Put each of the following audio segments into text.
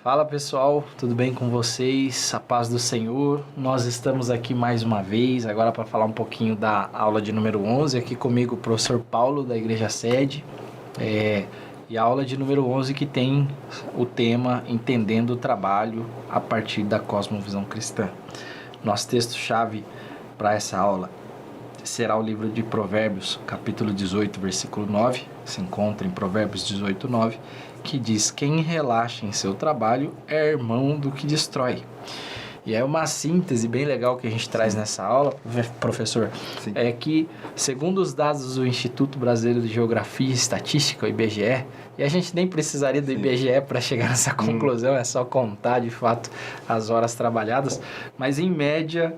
Fala pessoal, tudo bem com vocês? A paz do Senhor. Nós estamos aqui mais uma vez, agora para falar um pouquinho da aula de número 11. Aqui comigo o professor Paulo, da Igreja Sede. E a aula de número 11 que tem o tema Entendendo o Trabalho a partir da Cosmovisão Cristã. Nosso texto-chave para essa aula será o livro de Provérbios, capítulo 18, versículo 9. Se encontra em Provérbios 18, 9. Que diz: quem relaxa em seu trabalho é irmão do que destrói. E é uma síntese bem legal que a gente traz nessa aula, professor. Sim. É que, segundo os dados do Instituto Brasileiro de Geografia e Estatística, o IBGE, e a gente nem precisaria do IBGE para chegar nessa conclusão, é só contar de fato as horas trabalhadas, mas em média,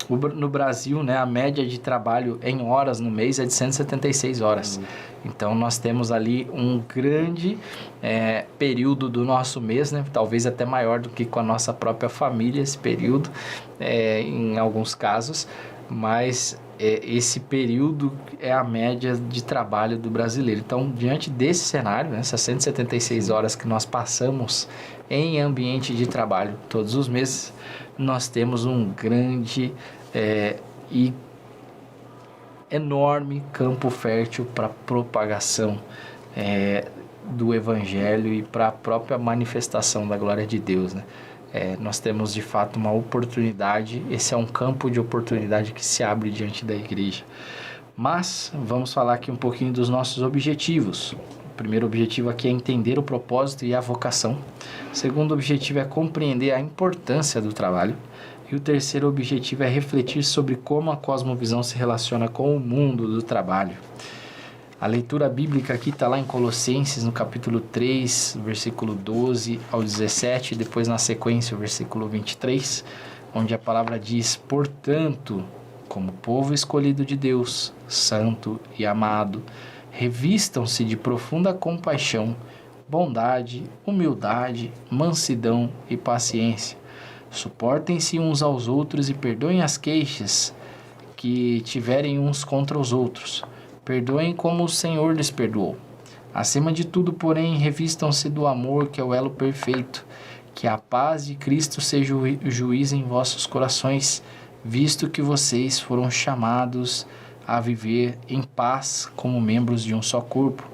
no Brasil, né, a média de trabalho em horas no mês é de 176 horas. Então, nós temos ali um grande período do nosso mês, né? Talvez até maior do que com a nossa própria família, esse período, em alguns casos, mas esse período é a média de trabalho do brasileiro. Então, diante desse cenário, né, essas 176 horas que nós passamos em ambiente de trabalho todos os meses, nós temos um grande e enorme campo fértil para propagação do Evangelho e para a própria manifestação da glória de Deus, né? Nós temos de fato uma oportunidade, esse é um campo de oportunidade que se abre diante da igreja. Mas vamos falar aqui um pouquinho dos nossos objetivos. O primeiro objetivo aqui é entender o propósito e a vocação. O segundo objetivo é compreender a importância do trabalho. E o terceiro objetivo é refletir sobre como a cosmovisão se relaciona com o mundo do trabalho. A leitura bíblica aqui está lá em Colossenses, no capítulo 3, versículo 12 ao 17, e depois na sequência o versículo 23, onde a palavra diz: portanto, como povo escolhido de Deus, santo e amado, revistam-se de profunda compaixão, bondade, humildade, mansidão e paciência. Suportem-se uns aos outros e perdoem as queixas que tiverem uns contra os outros. Perdoem como o Senhor lhes perdoou. Acima de tudo, porém, revistam-se do amor, que é o elo perfeito. Que a paz de Cristo seja o juiz em vossos corações, visto que vocês foram chamados a viver em paz como membros de um só corpo,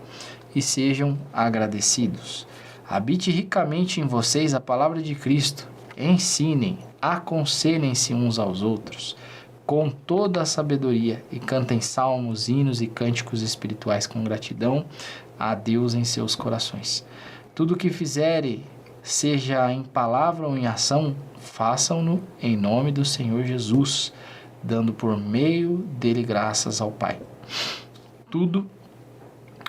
e sejam agradecidos. Habite ricamente em vocês a palavra de Cristo. Ensinem, aconselhem-se uns aos outros com toda a sabedoria e cantem salmos, hinos e cânticos espirituais com gratidão a Deus em seus corações. Tudo o que fizerem, seja em palavra ou em ação, façam-no em nome do Senhor Jesus, dando por meio dele graças ao Pai. Tudo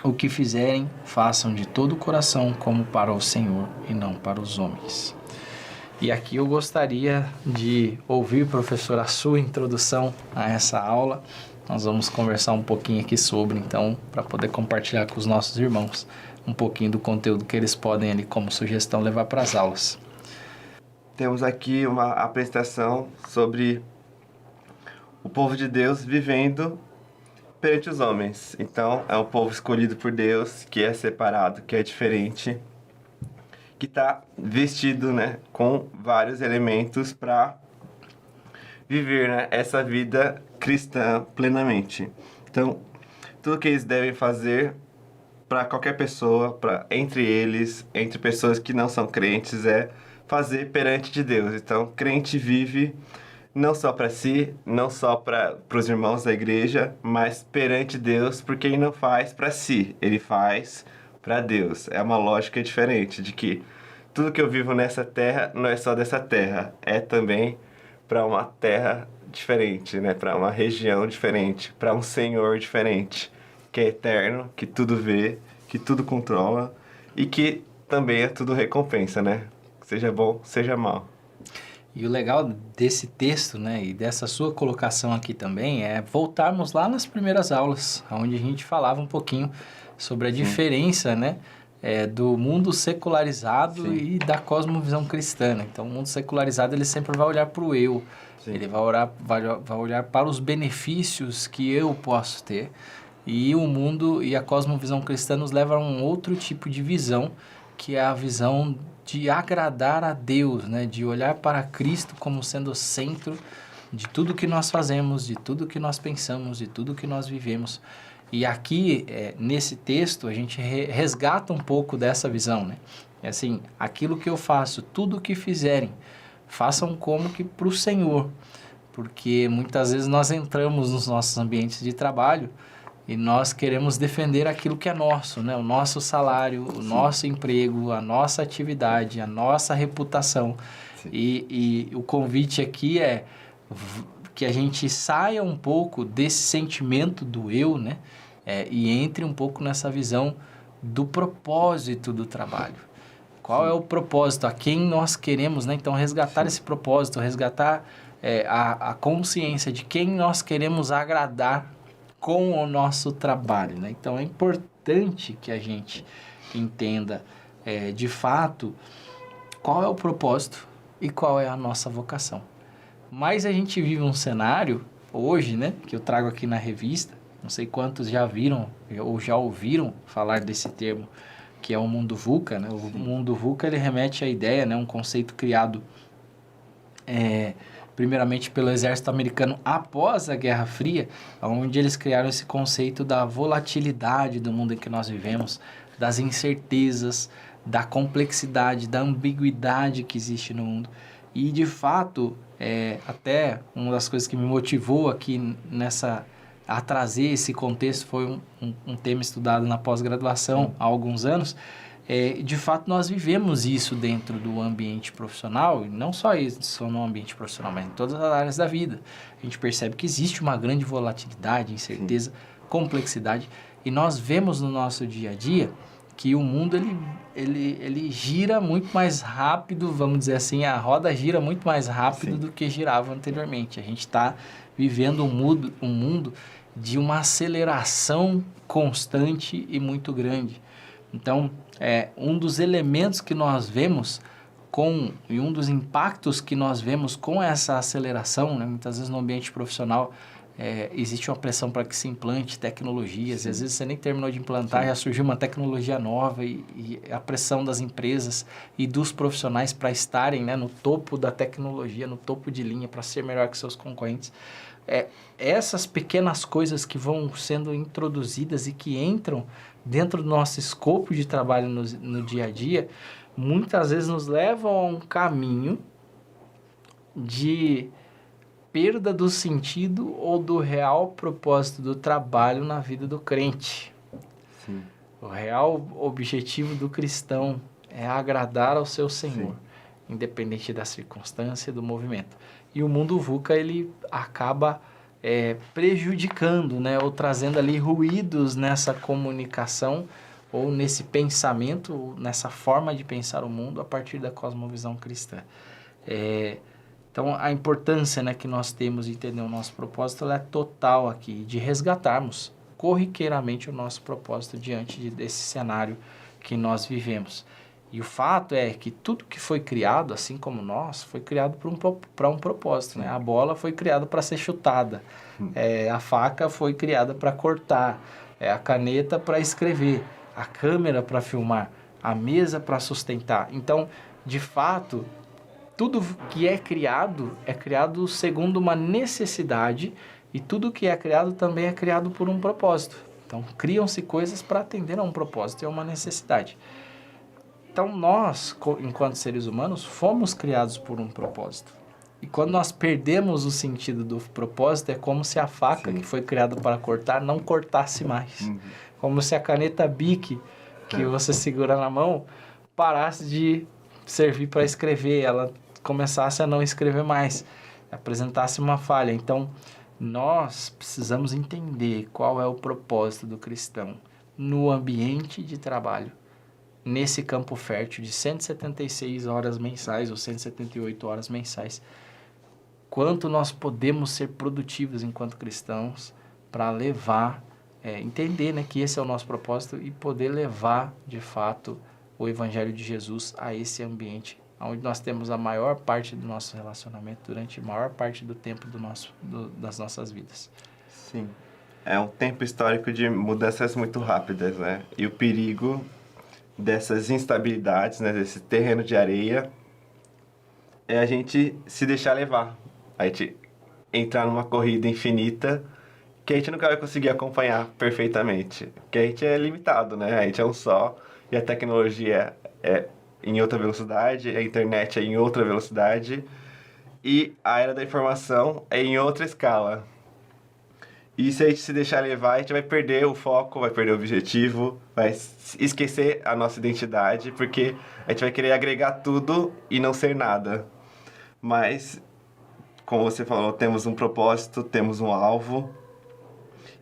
o que fizerem, façam de todo o coração como para o Senhor e não para os homens. E aqui eu gostaria de ouvir, professor, a sua introdução a essa aula. Nós vamos conversar um pouquinho aqui sobre, então, para poder compartilhar com os nossos irmãos um pouquinho do conteúdo que eles podem ali, como sugestão, levar para as aulas. Temos aqui uma apresentação sobre o povo de Deus vivendo perante os homens. Então, é um povo escolhido por Deus, que é separado, que é diferente, que está vestido, né, com vários elementos para viver, né, essa vida cristã plenamente. Então, tudo que eles devem fazer para qualquer pessoa, entre eles, entre pessoas que não são crentes, é fazer perante de Deus. Então, crente vive não só para si, não só para os irmãos da igreja, mas perante Deus, porque ele não faz para si, ele faz para Deus. É uma lógica diferente de que tudo que eu vivo nessa terra não é só dessa terra, é também para uma terra diferente, né? Para uma região diferente, para um Senhor diferente, que é eterno, que tudo vê, que tudo controla e que também é tudo recompensa, né? Seja bom, seja mal. E o legal desse texto, né, e dessa sua colocação aqui também é voltarmos lá nas primeiras aulas, onde a gente falava um pouquinho sobre a diferença, né, do mundo secularizado e da cosmovisão cristã. Né? Então, o mundo secularizado ele sempre vai olhar para o eu, ele vai olhar para os benefícios que eu posso ter, e o mundo e a cosmovisão cristã nos leva a um outro tipo de visão que é a visão de agradar a Deus, né? De olhar para Cristo como sendo o centro de tudo que nós fazemos, de tudo que nós pensamos, de tudo que nós vivemos. E aqui, nesse texto, a gente resgata um pouco dessa visão, né? É assim, aquilo que eu faço, tudo o que fizerem, façam como que para o Senhor. Porque muitas vezes nós entramos nos nossos ambientes de trabalho e nós queremos defender aquilo que é nosso, né? O nosso salário, o nosso emprego, a nossa atividade, a nossa reputação. E o convite aqui é que a gente saia um pouco desse sentimento do eu, né? E entre um pouco nessa visão do propósito do trabalho. Qual é o propósito? A quem nós queremos, né? Então, resgatar esse propósito, resgatar a consciência de quem nós queremos agradar com o nosso trabalho, né? Então, é importante que a gente entenda, de fato, qual é o propósito e qual é a nossa vocação. Mas a gente vive um cenário, hoje, né? Que eu trago aqui na revista, não sei quantos já viram ou já ouviram falar desse termo, que é o mundo VUCA, né? O mundo VUCA, ele remete à ideia, né? Um conceito criado primeiramente pelo exército americano após a Guerra Fria, onde eles criaram esse conceito da volatilidade do mundo em que nós vivemos, das incertezas, da complexidade, da ambiguidade que existe no mundo. E, de fato, até uma das coisas que me motivou aqui a trazer esse contexto foi um tema estudado na pós-graduação há alguns anos. De fato, nós vivemos isso dentro do ambiente profissional, e não só isso no ambiente profissional, mas em todas as áreas da vida. A gente percebe que existe uma grande volatilidade, incerteza, complexidade, e nós vemos no nosso dia a dia que o mundo ele gira muito mais rápido, vamos dizer assim, a roda gira muito mais rápido do que girava anteriormente. A gente está vivendo um mundo de uma aceleração constante e muito grande. Então, um dos elementos que nós vemos e um dos impactos que nós vemos com essa aceleração, né, muitas vezes no ambiente profissional, existe uma pressão para que se implante tecnologias, e às vezes você nem terminou de implantar, já surgiu uma tecnologia nova e a pressão das empresas e dos profissionais para estarem, né, no topo da tecnologia, no topo de linha, para ser melhor que seus concorrentes. Essas pequenas coisas que vão sendo introduzidas e que entram dentro do nosso escopo de trabalho no dia a dia, muitas vezes nos levam a um caminho de perda do sentido ou do real propósito do trabalho na vida do crente. Sim. O real objetivo do cristão é agradar ao seu Senhor, independente da circunstância e do movimento. E o mundo VUCA, ele acaba prejudicando, né, ou trazendo ali ruídos nessa comunicação ou nesse pensamento, ou nessa forma de pensar o mundo a partir da cosmovisão cristã. Então, a importância, né, que nós temos de entender o nosso propósito, ela é total aqui, de resgatarmos corriqueiramente o nosso propósito diante desse cenário que nós vivemos. E o fato é que tudo que foi criado, assim como nós, foi criado para um propósito, né? A bola foi criada para ser chutada, a faca foi criada para cortar, a caneta para escrever, a câmera para filmar, a mesa para sustentar. Então, de fato, tudo que é criado segundo uma necessidade, e tudo que é criado também é criado por um propósito. Então, criam-se coisas para atender a um propósito e a uma necessidade. Então, nós, enquanto seres humanos, fomos criados por um propósito. E quando nós perdemos o sentido do propósito, é como se a faca que foi criada para cortar não cortasse mais. Como se a caneta Bic que você segura na mão parasse de servir para escrever, ela começasse a não escrever mais, apresentasse uma falha. Então, nós precisamos entender qual é o propósito do cristão no ambiente de trabalho, nesse campo fértil de 176 horas mensais ou 178 horas mensais. Quanto nós podemos ser produtivos enquanto cristãos para levar, entender, né, que esse é o nosso propósito e poder levar, de fato, o Evangelho de Jesus a esse ambiente, onde nós temos a maior parte do nosso relacionamento durante a maior parte do tempo das nossas vidas. Sim. É um tempo histórico de mudanças muito rápidas, né? E o perigo dessas instabilidades, né, desse terreno de areia, é a gente se deixar levar. A gente entrar numa corrida infinita que a gente nunca vai conseguir acompanhar perfeitamente. Porque a gente é limitado, né? A gente é um só e a tecnologia é em outra velocidade, a internet é em outra velocidade e a era da informação é em outra escala. E se a gente se deixar levar, a gente vai perder o foco, vai perder o objetivo, vai esquecer a nossa identidade, porque a gente vai querer agregar tudo e não ser nada. Mas, como você falou, temos um propósito, temos um alvo,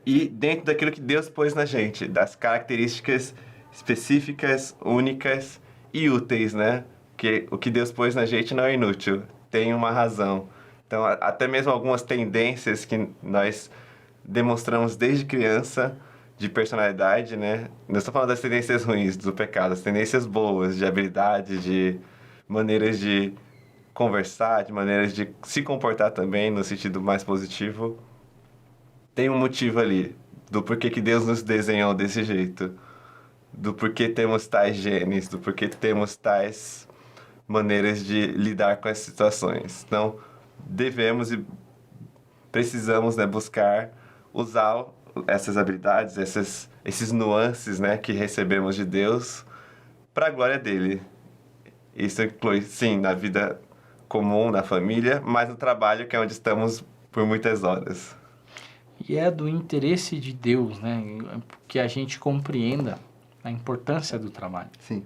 e dentro daquilo que Deus pôs na gente, das características específicas, únicas e úteis, né? Que o que Deus pôs na gente não é inútil, tem uma razão. Então, até mesmo algumas tendências que nós demonstramos desde criança de personalidade, né? Não estou falando das tendências ruins do pecado, as tendências boas de habilidade, de maneiras de conversar, de maneiras de se comportar também no sentido mais positivo. Tem um motivo ali do porquê que Deus nos desenhou desse jeito, do porquê temos tais genes, do porquê temos tais maneiras de lidar com as situações. Então, devemos e precisamos, né, buscar usar essas habilidades, esses nuances, né, que recebemos de Deus para a glória dele. Isso inclui, sim, na vida comum, na família, mas no trabalho, que é onde estamos por muitas horas. E é do interesse de Deus, né, que a gente compreenda a importância do trabalho. Sim.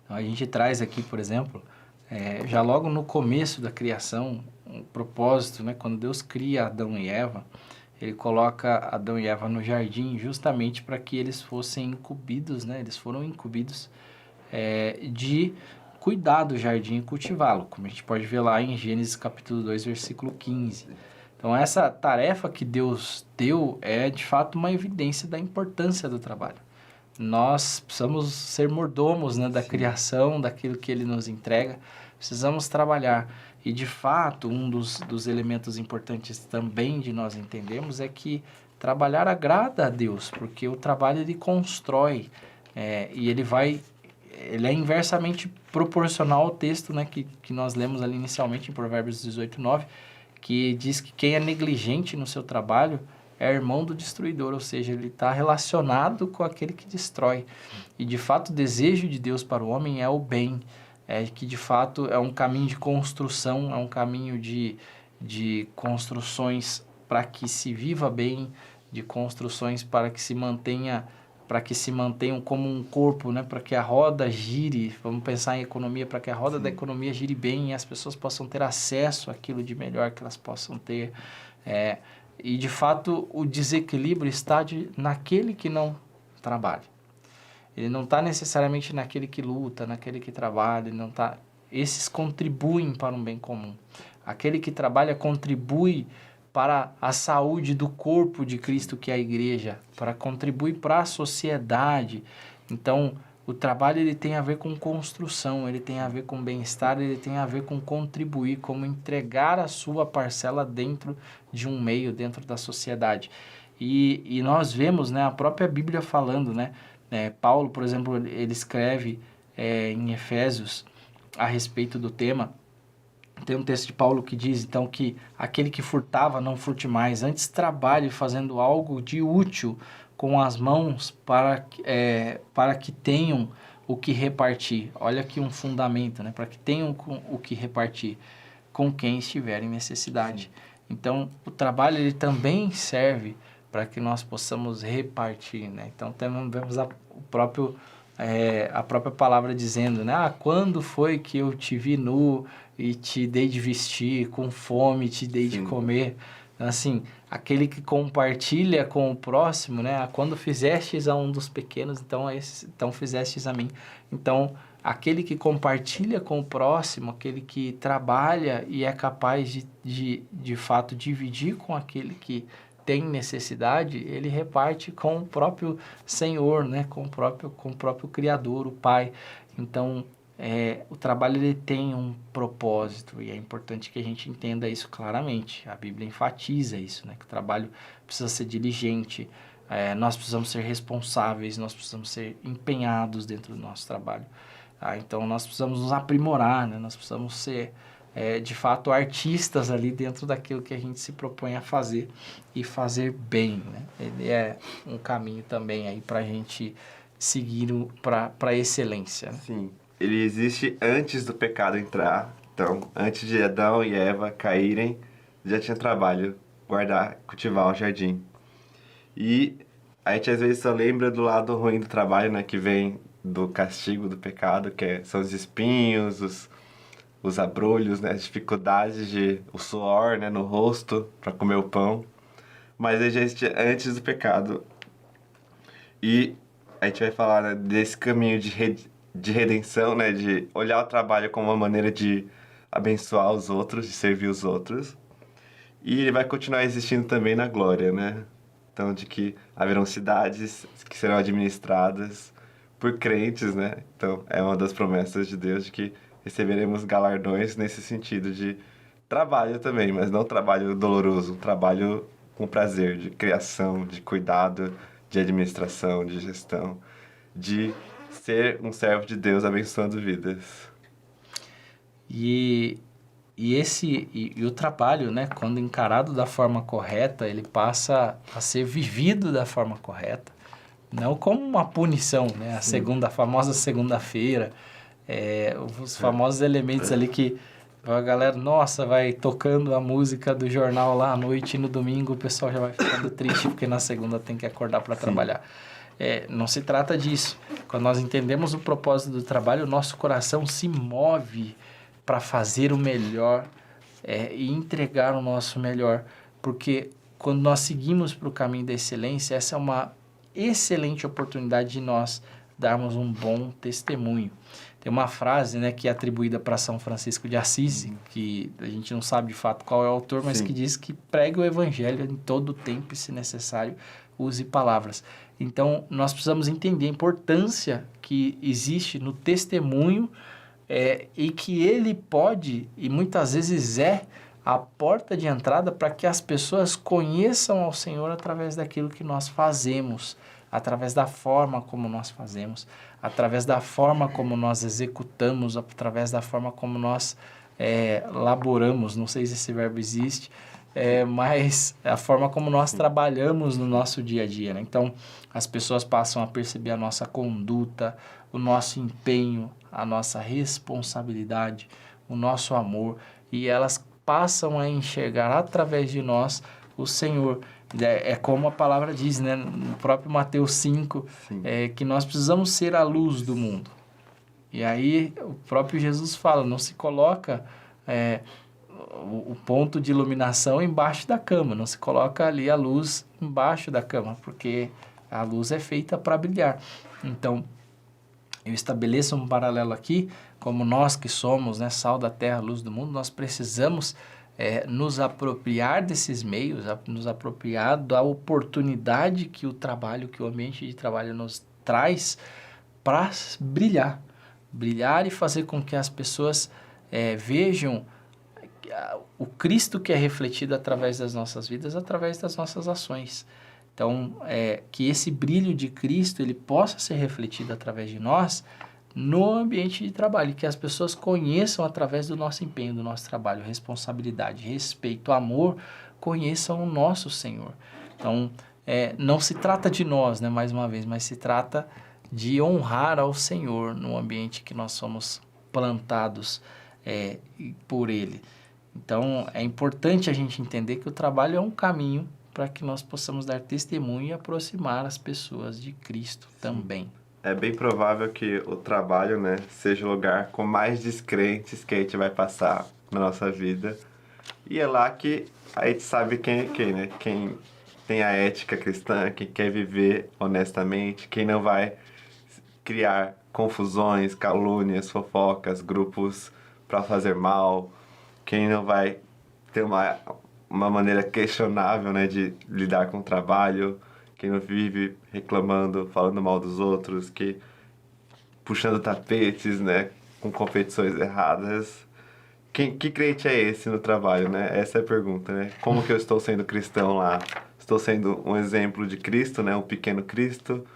Então, a gente traz aqui, por exemplo, já logo no começo da criação, um propósito, né, quando Deus cria Adão e Eva, ele coloca Adão e Eva no jardim justamente para que eles fossem incumbidos, né, eles foram incumbidos de cuidar do jardim e cultivá-lo, como a gente pode ver lá em Gênesis capítulo 2, versículo 15. Então, essa tarefa que Deus deu é, de fato, uma evidência da importância do trabalho. Nós precisamos ser mordomos, né, da Sim. criação, daquilo que Ele nos entrega. Precisamos trabalhar. E, de fato, um dos elementos importantes também de nós entendermos é que trabalhar agrada a Deus, porque o trabalho ele constrói e ele é inversamente proporcional ao texto, né, que nós lemos ali inicialmente em Provérbios 18:9, que diz que quem é negligente no seu trabalho é irmão do destruidor, ou seja, ele está relacionado com aquele que destrói. E, de fato, o desejo de Deus para o homem é o bem, que, de fato, é um caminho de construção, é um caminho de construções para que se viva bem, de construções para que se mantenham como um corpo, né? Para que a roda gire, vamos pensar em economia, para que a roda da economia gire bem e as pessoas possam ter acesso àquilo de melhor que elas possam ter. E, de fato, o desequilíbrio está naquele que não trabalha. Ele não está necessariamente naquele que luta, naquele que trabalha, ele não tá... Esses contribuem para um bem comum. Aquele que trabalha contribui para a saúde do corpo de Cristo, que é a igreja, para contribuir para a sociedade. Então, o trabalho ele tem a ver com construção, ele tem a ver com bem-estar, ele tem a ver com contribuir, como entregar a sua parcela dentro de um meio, dentro da sociedade. E nós vemos, né, a própria Bíblia falando, né? Paulo, por exemplo, ele escreve em Efésios a respeito do tema. Tem um texto de Paulo que diz, então, que aquele que furtava não furte mais, antes trabalhe fazendo algo de útil com as mãos para que tenham o que repartir. Olha aqui um fundamento, né? Para que tenham o que repartir com quem estiver em necessidade. Então, o trabalho ele também serve para que nós possamos repartir, né? Então, vemos a própria palavra dizendo, né? Quando foi que eu te vi nu e te dei de vestir, com fome te dei de comer? Então, assim, aquele que compartilha com o próximo, né? Quando fizestes a um dos pequenos, então fizestes a mim. Então, aquele que compartilha com o próximo, aquele que trabalha e é capaz de fato dividir com aquele que tem necessidade, ele reparte com o próprio Senhor, né? Com o próprio Criador, o Pai. Então, o trabalho ele tem um propósito e é importante que a gente entenda isso claramente. A Bíblia enfatiza isso, né? Que o trabalho precisa ser diligente, nós precisamos ser responsáveis, nós precisamos ser empenhados dentro do nosso trabalho. Então, nós precisamos nos aprimorar, né? Nós precisamos ser, de fato, artistas ali dentro daquilo que a gente se propõe a fazer e fazer bem, né? Ele é um caminho também aí para a gente seguir para a excelência, né? Sim, ele existe antes do pecado entrar. Então, antes de Adão e Eva caírem, já tinha trabalho, guardar, cultivar o jardim. E a gente às vezes só lembra do lado ruim do trabalho, né? Que vem do castigo do pecado, são os espinhos, os abrolhos, né? As dificuldades o suor, né? No rosto para comer o pão. Mas ele já existia antes do pecado. E a gente vai falar, né, desse caminho de redenção, né? De olhar o trabalho como uma maneira de abençoar os outros, de servir os outros. E ele vai continuar existindo também na glória, né? Então, de que haverão cidades que serão administradas por crentes, né? Então, é uma das promessas de Deus de que receberemos galardões nesse sentido de trabalho também, mas não trabalho doloroso, trabalho com prazer, de criação, de cuidado, de administração, de gestão, de ser um servo de Deus abençoando vidas. E o trabalho, né, quando encarado da forma correta, ele passa a ser vivido da forma correta, não como uma punição, né? A famosa segunda-feira, os famosos elementos ali que a galera, nossa, vai tocando a música do jornal lá à noite e no domingo o pessoal já vai ficando triste porque na segunda tem que acordar para trabalhar. Não se trata disso. Quando nós entendemos o propósito do trabalho, o nosso coração se move para fazer o melhor e entregar o nosso melhor, porque quando nós seguimos para o caminho da excelência, essa é uma excelente oportunidade de nós darmos um bom testemunho. Tem uma frase, né, que é atribuída para São Francisco de Assis, que a gente não sabe de fato qual é o autor, mas que diz que pregue o evangelho em todo o tempo e, se necessário, use palavras. Então, nós precisamos entender a importância que existe no testemunho e que ele pode, e muitas vezes a porta de entrada para que as pessoas conheçam ao Senhor através daquilo que nós fazemos, através da forma como nós fazemos, através da forma como nós executamos, através da forma como nós laboramos, não sei se esse verbo existe, mas a forma como nós trabalhamos no nosso dia a dia, né? Então, as pessoas passam a perceber a nossa conduta, o nosso empenho, a nossa responsabilidade, o nosso amor, e elas passam a enxergar através de nós o Senhor. É como a palavra diz, né, no próprio Mateus 5, que nós precisamos ser a luz do mundo. E aí o próprio Jesus fala, não se coloca o ponto de iluminação embaixo da cama, não se coloca ali a luz embaixo da cama, porque a luz é feita para brilhar. Então, eu estabeleço um paralelo aqui, como nós que somos, né, sal da terra, luz do mundo, nós precisamos nos apropriar desses meios, nos apropriar da oportunidade que o trabalho, que o ambiente de trabalho nos traz para brilhar. Brilhar e fazer com que as pessoas vejam o Cristo que é refletido através das nossas vidas, através das nossas ações. Então, que esse brilho de Cristo ele possa ser refletido através de nós no ambiente de trabalho, que as pessoas conheçam através do nosso empenho, do nosso trabalho, responsabilidade, respeito, amor, conheçam o nosso Senhor. Então, não se trata de nós, né, mais uma vez, mas se trata de honrar ao Senhor no ambiente que nós somos plantados por Ele. Então, é importante a gente entender que o trabalho é um caminho para que nós possamos dar testemunho e aproximar as pessoas de Cristo também. É bem provável que o trabalho, né, seja o lugar com mais descrentes que a gente vai passar na nossa vida. E é lá que a gente sabe quem é quem, né? Quem tem a ética cristã, quem quer viver honestamente, quem não vai criar confusões, calúnias, fofocas, grupos para fazer mal, quem não vai ter uma maneira questionável, né, de lidar com o trabalho, quem não vive reclamando, falando mal dos outros, puxando tapetes, né, com competições erradas. Que crente é esse no trabalho, né? Essa é a pergunta, né? Como que eu estou sendo cristão lá? estou sendo um exemplo de Cristo, né? Um pequeno Cristo,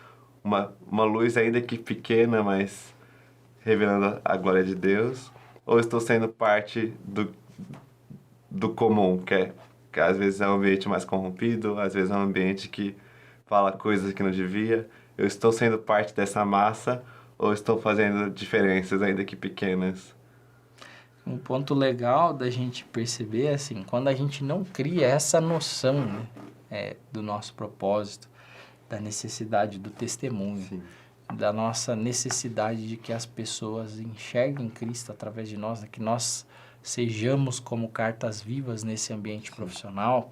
uma luz ainda que pequena, mas revelando a glória de Deus, ou estou sendo parte do comum, que às vezes é um ambiente mais corrompido, às vezes é um ambiente que fala coisas que não devia. Eu estou sendo parte dessa massa ou estou fazendo diferenças ainda que pequenas? Um ponto legal da gente perceber é assim, quando a gente não cria essa noção, né, do nosso propósito, da necessidade do testemunho, Sim. da nossa necessidade de que as pessoas enxerguem Cristo através de nós, né, que nós sejamos como cartas vivas nesse ambiente profissional,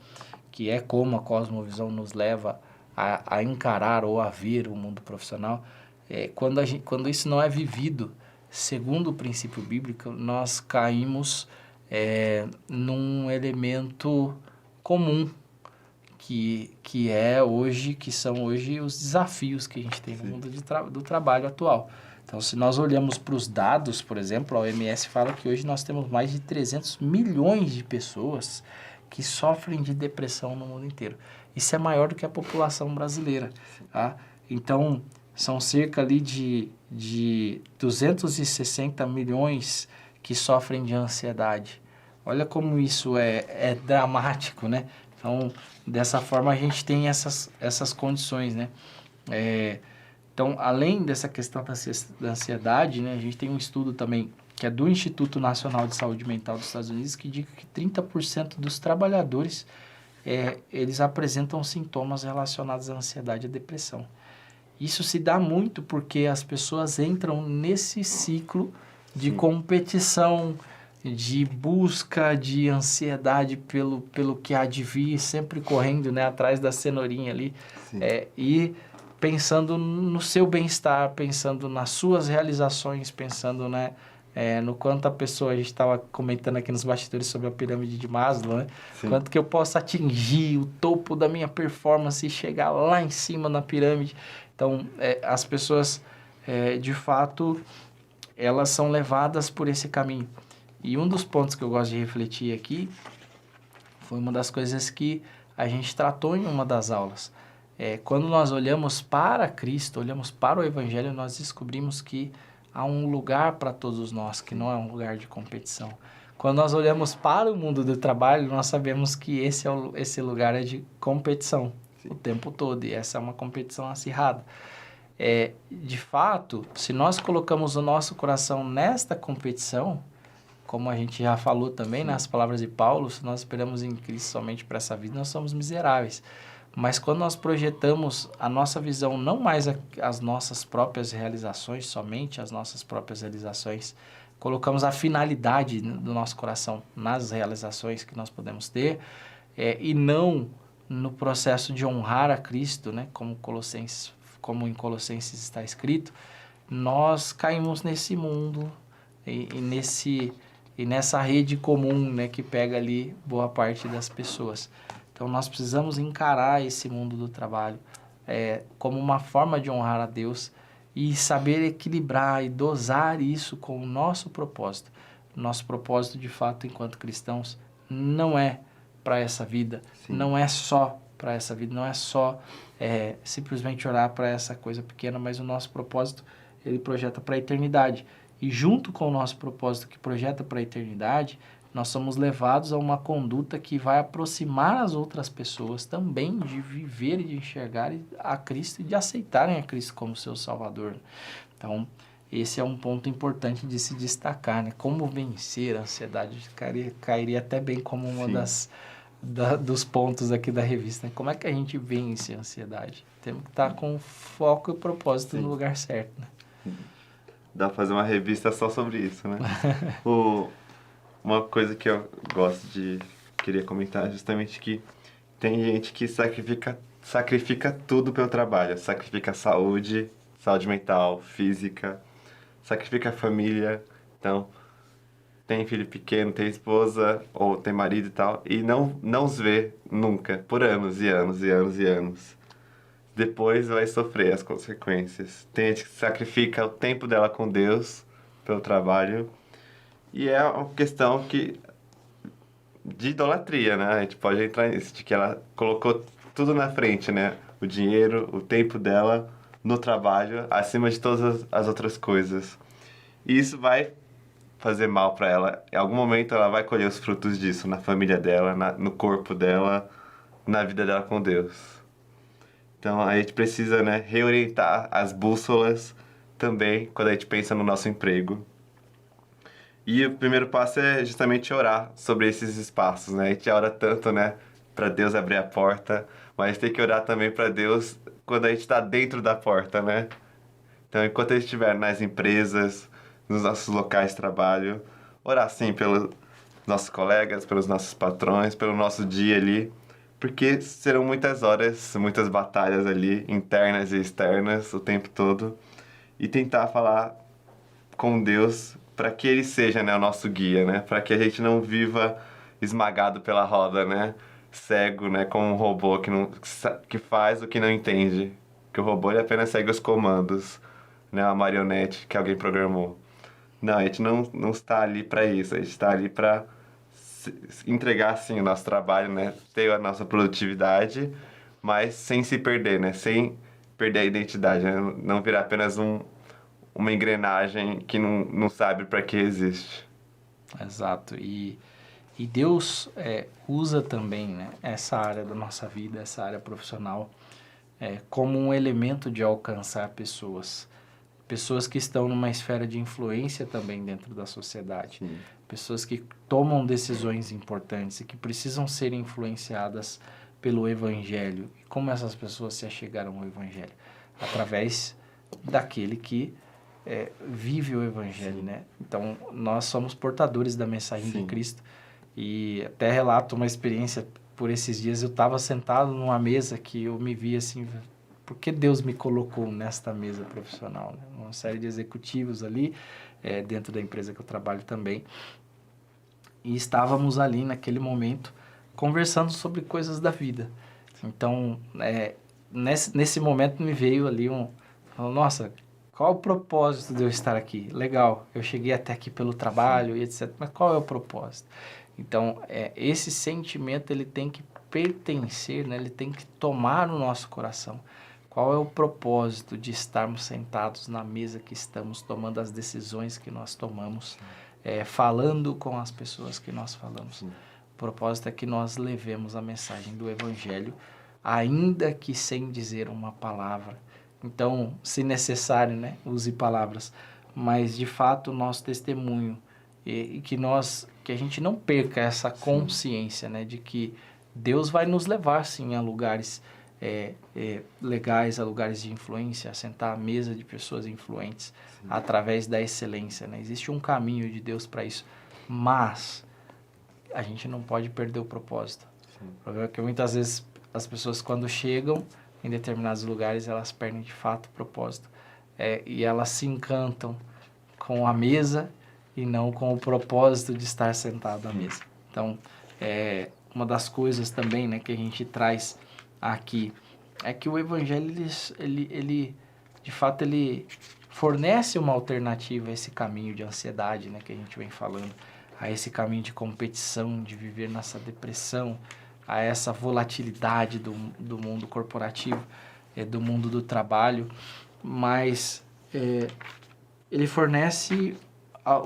que é como a cosmovisão nos leva a encarar ou a ver o mundo profissional. Quando isso não é vivido segundo o princípio bíblico, nós caímos num elemento comum que são hoje os desafios que a gente tem no mundo do trabalho atual. Então, se nós olhamos para os dados, por exemplo, a OMS fala que hoje nós temos mais de 300 milhões de pessoas que sofrem de depressão no mundo inteiro. Isso é maior do que a população brasileira, tá? Então, são cerca ali de 260 milhões que sofrem de ansiedade. Olha como isso é dramático, né? Então, dessa forma, a gente tem essas condições, né? Então, além dessa questão da ansiedade, né, a gente tem um estudo também que é do Instituto Nacional de Saúde Mental dos Estados Unidos, que diz que 30% dos trabalhadores, eles apresentam sintomas relacionados à ansiedade e à depressão. Isso se dá muito porque as pessoas entram nesse ciclo de competição, de busca, de ansiedade pelo que há de vir, sempre correndo, né, atrás da cenourinha ali, e pensando no seu bem-estar, pensando nas suas realizações, pensando, né, no quanto a pessoa, a gente estava comentando aqui nos bastidores sobre a pirâmide de Maslow, né? Quanto que eu posso atingir o topo da minha performance e chegar lá em cima na pirâmide. Então, as pessoas, de fato, elas são levadas por esse caminho. E um dos pontos que eu gosto de refletir aqui foi uma das coisas que a gente tratou em uma das aulas. Quando nós olhamos para Cristo, olhamos para o Evangelho, nós descobrimos que há um lugar para todos nós, que não é um lugar de competição. Quando nós olhamos para o mundo do trabalho, nós sabemos que esse lugar é de competição o tempo todo, e essa é uma competição acirrada. De fato, se nós colocamos o nosso coração nesta competição, como a gente já falou também nas palavras de Paulo, se nós esperamos em Cristo somente para essa vida, nós somos miseráveis. Mas quando nós projetamos a nossa visão, não mais as nossas próprias realizações, somente as nossas próprias realizações, colocamos a finalidade do nosso coração nas realizações que nós podemos ter, e não no processo de honrar a Cristo, né, como em Colossenses está escrito, nós caímos nesse mundo e nessa rede comum, né, que pega ali boa parte das pessoas. Então, nós precisamos encarar esse mundo do trabalho como uma forma de honrar a Deus e saber equilibrar e dosar isso com o nosso propósito. Nosso propósito, de fato, enquanto cristãos, não é para essa vida, não é só para essa vida, não é só simplesmente olhar para essa coisa pequena, mas o nosso propósito, ele projeta para a eternidade. E junto com o nosso propósito que projeta para a eternidade, nós somos levados a uma conduta que vai aproximar as outras pessoas também de viver e de enxergar a Cristo e de aceitarem a Cristo como seu Salvador. Então, esse é um ponto importante de se destacar, né? Como vencer a ansiedade cairia até bem como uma dos pontos aqui da revista, né? Como é que a gente vence a ansiedade? Temos que estar com foco e propósito no lugar certo, né? Dá pra fazer uma revista só sobre isso, né? Uma coisa que eu queria comentar é justamente que tem gente que sacrifica tudo pelo trabalho. Sacrifica saúde mental, física, sacrifica a família. Então, tem filho pequeno, tem esposa, ou tem marido e tal, e não os vê nunca, por anos e anos e anos e anos. Depois vai sofrer as consequências. Tem gente que sacrifica o tempo dela com Deus pelo trabalho. E é uma questão de idolatria, né? A gente pode entrar nisso, de que ela colocou tudo na frente, né? O dinheiro, o tempo dela no trabalho, acima de todas as outras coisas. E isso vai fazer mal para ela. Em algum momento ela vai colher os frutos disso na família dela, no corpo dela, na vida dela com Deus. Então a gente precisa, né, reorientar as bússolas também quando a gente pensa no nosso emprego. E o primeiro passo é justamente orar sobre esses espaços, né? A gente ora tanto, né, para Deus abrir a porta, mas tem que orar também para Deus quando a gente está dentro da porta, né? Então, enquanto a gente estiver nas empresas, nos nossos locais de trabalho, orar sim pelos nossos colegas, pelos nossos patrões, pelo nosso dia ali, porque serão muitas horas, muitas batalhas ali, internas e externas, o tempo todo, e tentar falar com Deus para que Ele seja, né, o nosso guia, né, para que a gente não viva esmagado pela roda, né, cego, né, como um robô que faz o que não entende, que o robô ele apenas segue os comandos, né, uma marionete que alguém programou. Não, a gente não está ali para isso, a gente está ali para entregar, sim, o nosso trabalho, né? Ter a nossa produtividade, mas sem se perder, né? Sem perder a identidade, né? Não virar apenas uma engrenagem que não sabe para que existe. Exato. E Deus usa também, né, essa área da nossa vida, essa área profissional, como um elemento de alcançar pessoas. Pessoas que estão numa esfera de influência também dentro da sociedade. Sim. Pessoas que tomam decisões importantes e que precisam ser influenciadas pelo Evangelho. E como essas pessoas se achegaram ao Evangelho? Através daquele que vive o Evangelho, né? Então, nós somos portadores da mensagem Sim. de Cristo. E até relato uma experiência por esses dias. Eu estava sentado numa mesa que eu me vi assim... Por que Deus me colocou nesta mesa profissional? Né? Uma série de executivos ali, dentro da empresa que eu trabalho também. E estávamos ali, naquele momento, conversando sobre coisas da vida. Então, nesse momento me veio ali nossa, qual o propósito de eu estar aqui? Legal, eu cheguei até aqui pelo trabalho e etc. Mas qual é o propósito? Então, esse sentimento ele tem que pertencer, né? Ele tem que tomar no nosso coração. Qual é o propósito de estarmos sentados na mesa que estamos, tomando as decisões que nós tomamos, falando com as pessoas que nós falamos? Sim. O propósito é que nós levemos a mensagem do Evangelho, ainda que sem dizer uma palavra. Então, se necessário, né, use palavras, mas de fato o nosso testemunho e que a gente não perca essa consciência, né, de que Deus vai nos levar sim a lugares legais, a lugares de influência, a sentar à mesa de pessoas influentes, sim, através da excelência, né? Existe um caminho de Deus para isso, mas a gente não pode perder o propósito. Sim. O problema é que muitas vezes as pessoas, quando chegam em determinados lugares, elas perdem de fato o propósito, e elas se encantam com a mesa e não com o propósito de estar sentado à mesa. Então, uma das coisas também, né, que a gente traz aqui é que o Evangelho, ele de fato, ele fornece uma alternativa a esse caminho de ansiedade, né, que a gente vem falando, a esse caminho de competição, de viver nessa depressão, a essa volatilidade do mundo corporativo, do mundo do trabalho, mas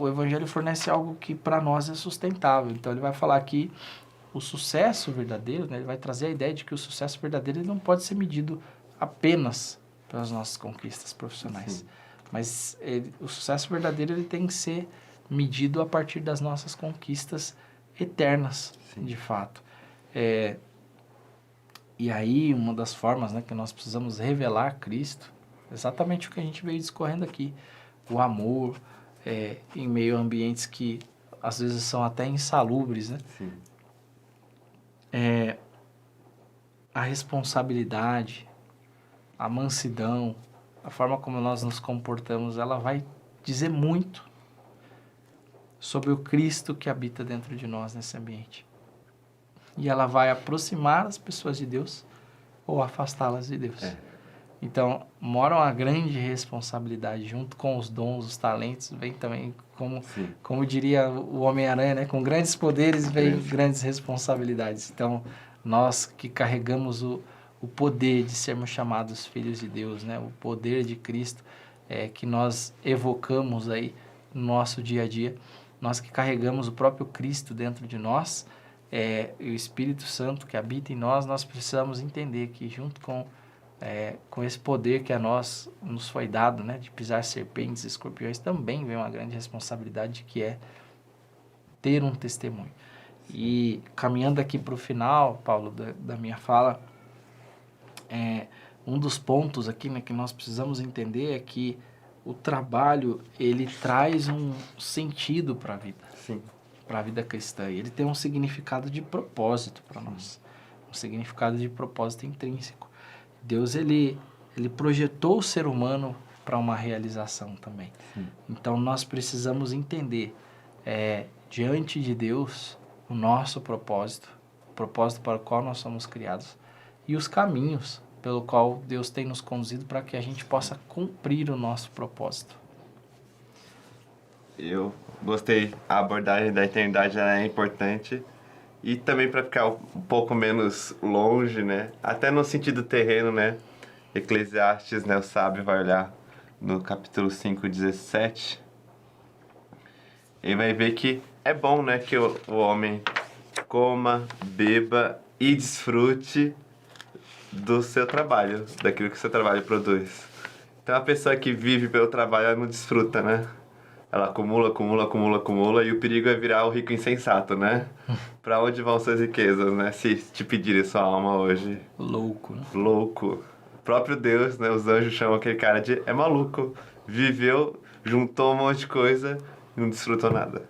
o Evangelho fornece algo que para nós é sustentável. Então ele vai falar aqui o sucesso verdadeiro, né? Ele vai trazer a ideia de que o sucesso verdadeiro ele não pode ser medido apenas pelas nossas conquistas profissionais. Sim. Mas o sucesso verdadeiro ele tem que ser medido a partir das nossas conquistas eternas, sim, de fato. E aí, uma das formas, né, que nós precisamos revelar Cristo, exatamente o que a gente veio discorrendo aqui, o amor, em meio a ambientes que às vezes são até insalubres, né? Sim. A responsabilidade, a mansidão, a forma como nós nos comportamos, ela vai dizer muito sobre o Cristo que habita dentro de nós nesse ambiente. E ela vai aproximar as pessoas de Deus ou afastá-las de Deus. Então, mora uma grande responsabilidade junto com os dons, os talentos, vem também, como diria o Homem-Aranha, né? Com grandes poderes vem grandes responsabilidades. Então, nós que carregamos o poder de sermos chamados filhos de Deus, né? O poder de Cristo que nós evocamos aí no nosso dia a dia. Nós que carregamos o próprio Cristo dentro de nós, o Espírito Santo que habita em nós, nós precisamos entender que junto com esse poder que a nós nos foi dado, né, de pisar serpentes e escorpiões, também vem uma grande responsabilidade que é ter um testemunho. E caminhando aqui para o final, Paulo, da minha fala, um dos pontos aqui, né, que nós precisamos entender é que o trabalho, ele traz um sentido para a vida. Sim. Para a vida cristã. Ele tem um significado de propósito para nós. Um significado de propósito intrínseco. Deus, ele projetou o ser humano para uma realização também. Sim. Então, nós precisamos entender, diante de Deus, o nosso propósito, o propósito para o qual nós somos criados, e os caminhos pelo qual Deus tem nos conduzido para que a gente possa cumprir o nosso propósito. Eu gostei, a abordagem da eternidade é importante, e também para ficar um pouco menos longe, né? Até no sentido terreno, né? Eclesiastes, né? O sábio vai olhar no capítulo 5:17, ele vai ver que é bom, né? Que o homem coma, beba e desfrute do seu trabalho, daquilo que o seu trabalho produz. Então a pessoa que vive pelo trabalho, ela não desfruta, né? Ela acumula, e o perigo é virar o rico insensato, né? Pra onde vão suas riquezas, né? Se te pedirem sua alma hoje. Louco, né? Louco. O próprio Deus, né? Os anjos chamam aquele cara de maluco. Viveu, juntou um monte de coisa e não desfrutou nada.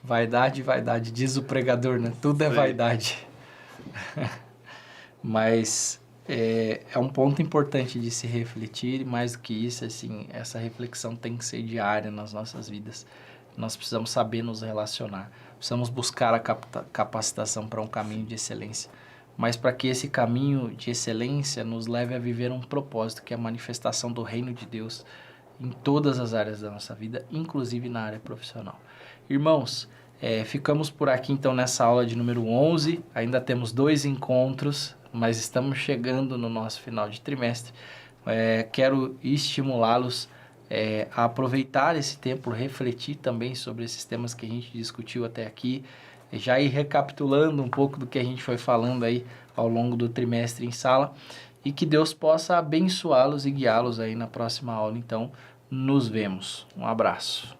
Vaidade, diz o pregador, né? Tudo é Sim. Vaidade. Mas é um ponto importante de se refletir, e mais do que isso, assim, essa reflexão tem que ser diária nas nossas vidas. Nós precisamos saber nos relacionar, precisamos buscar a capacitação para um caminho de excelência. Mas para que esse caminho de excelência nos leve a viver um propósito, que é a manifestação do reino de Deus em todas as áreas da nossa vida, inclusive na área profissional. Irmãos, ficamos por aqui então nessa aula de número 11, ainda temos 2 encontros, mas estamos chegando no nosso final de trimestre. Quero estimulá-los a aproveitar esse tempo, refletir também sobre esses temas que a gente discutiu até aqui, já ir recapitulando um pouco do que a gente foi falando aí ao longo do trimestre em sala, e que Deus possa abençoá-los e guiá-los aí na próxima aula. Então, nos vemos. Um abraço.